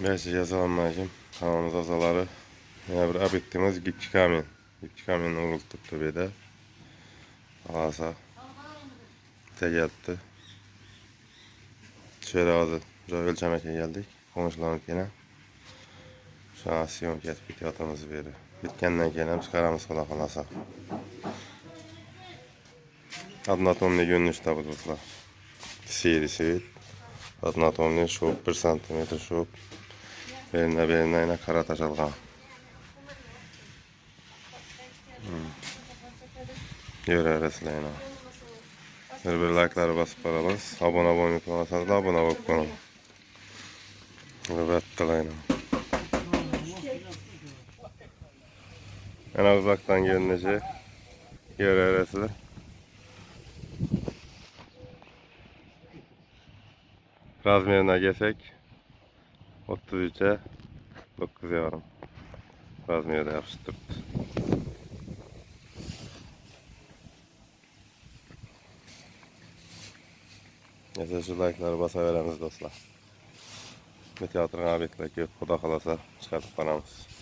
Belki yazılanmayacağım. Kanalımız azaları. Yine bir abittimiz gipçi kamin. Gipçi kaminin uğrulttuktu bir de. Alasa. Tegeldi. Şöyle azı. Ölçemeke geldik. Konuşulanıp yine. Şu an siyon kesip bitiyatımızı veriyor. Bitkenden gelen çıkaramız kola kalasa. Adnatomli görünüş tabi dostlar. Seyri seyir. Adnatomli şup 1 santimetre şup. Berine yine kara taş algan. Yöre arasıyla. Bir like'ları basıp barabız. Abone olmasanız da abone olup kalın. Evet, tıklayın. En uzaktan görünüşü yöre arası. Razmerine geçsek 33'e 9 yarım. Razmeri de yapıştırdı. Neyse şu like'ları basavereniz dostlar. Bir tiyatro abikle ki kuda kalasa çıkartıp paramız.